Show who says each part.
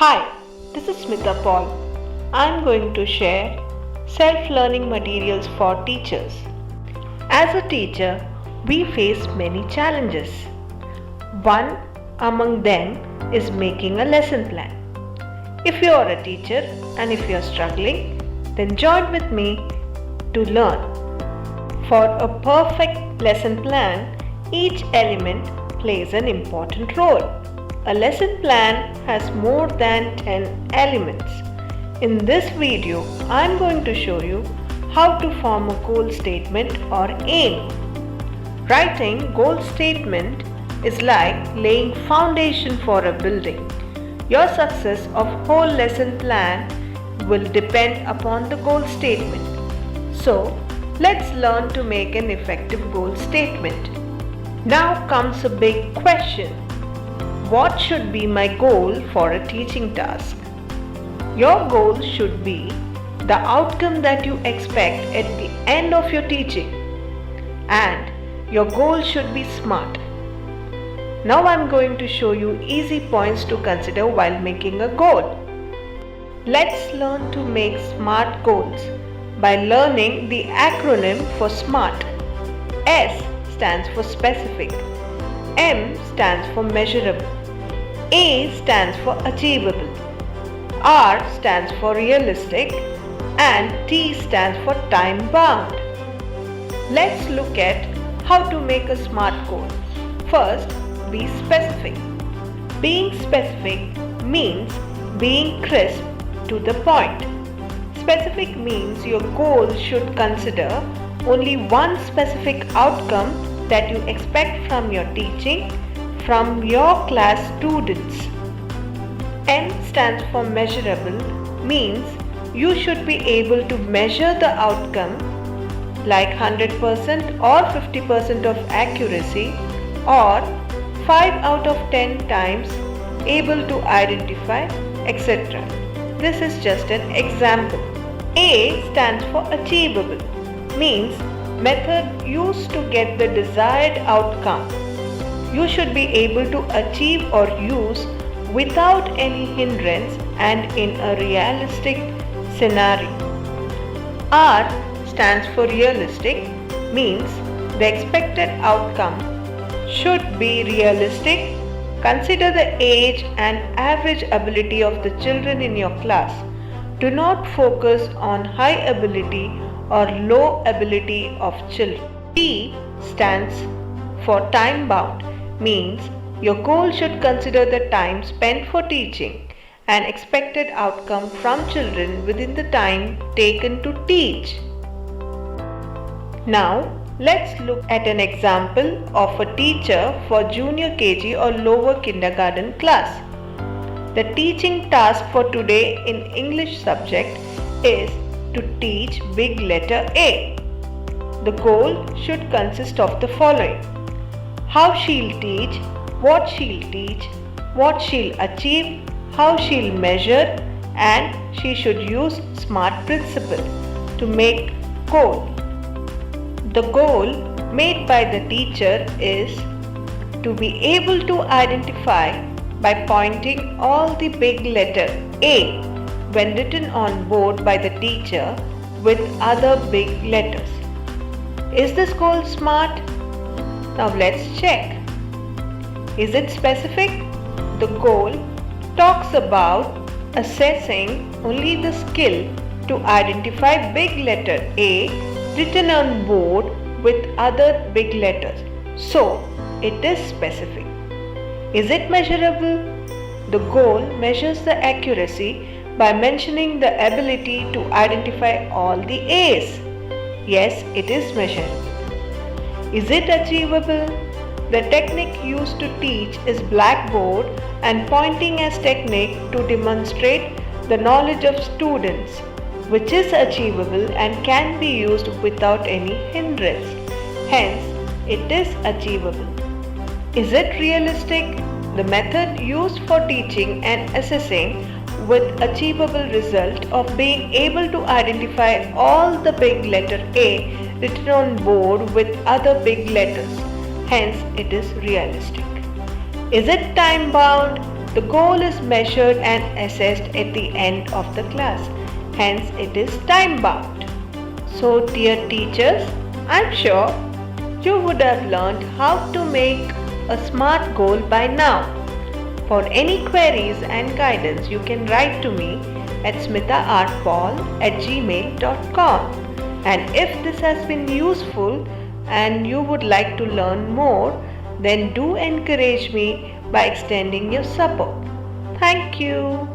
Speaker 1: Hi, this is Smita Paul. I'm going to share self-learning materials for teachers. As a teacher, we face many challenges. One among them is making a lesson plan. If you are a teacher and if you are struggling, then join with me to learn. For a perfect lesson plan, each element plays an important role. A lesson plan has more than 10 elements. In this video, I am going to show you how to form a goal statement or aim. Writing goal statement is like laying foundation for a building. Your success of whole lesson plan will depend upon the goal statement. So, let's learn to make an effective goal statement. Now comes a big question. What should be my goal for a teaching task? Your goal should be the outcome that you expect at the end of your teaching. And your goal should be SMART. Now I'm going to show you easy points to consider while making a goal. Let's learn to make SMART goals by learning the acronym for SMART. S stands for specific. M stands for measurable. A stands for achievable. R stands for realistic. And T stands for time bound. Let's look at how to make a SMART goal. First, be specific. Being specific means being crisp to the point. Specific means your goal should consider only one specific outcome that you expect from your teaching from your class students. M stands for measurable means you should be able to measure the outcome like 100% or 50% of accuracy or 5 out of 10 times able to identify, etc. This is just an example. A stands for achievable means method used to get the desired outcome. You should be able to achieve or use without any hindrance and in a realistic scenario. R stands for realistic means the expected outcome should be realistic. Consider the age and average ability of the children in your class. Do not focus on high ability or low ability of children. T stands for time bound means your goal should consider the time spent for teaching and expected outcome from children within the time taken to teach. Now, let's look at an example of a teacher for junior KG or lower kindergarten class. The teaching task for today in English subject is to teach big letter A. The goal should consist of the following: how she'll teach, what she'll teach, what she'll achieve, how she'll measure, and she should use SMART principle to make goal. The goal made by the teacher is to be able to identify by pointing all the big letter A when written on board by the teacher with other big letters. Is this goal SMART? Now let's check. Is it specific? The goal talks about assessing only the skill to identify big letter A written on board with other big letters. So, it is specific. Is it measurable? The goal measures the accuracy by mentioning the ability to identify all the A's. Yes, it is measurable. Is it achievable? The technique used to teach is blackboard and pointing as technique to demonstrate the knowledge of students, which is achievable and can be used without any hindrance. Hence, it is achievable. Is it realistic? The method used for teaching and assessing with achievable result of being able to identify all the big letter A written on board with other big letters. Hence, it is realistic. Is it time bound? The goal is measured and assessed at the end of the class, hence it is time bound. So dear teachers, I'm sure you would have learned how to make a SMART goal by now. For any queries and guidance, you can write to me at smithaartpaul@gmail.com. And if this has been useful and you would like to learn more, then do encourage me by extending your support. Thank you.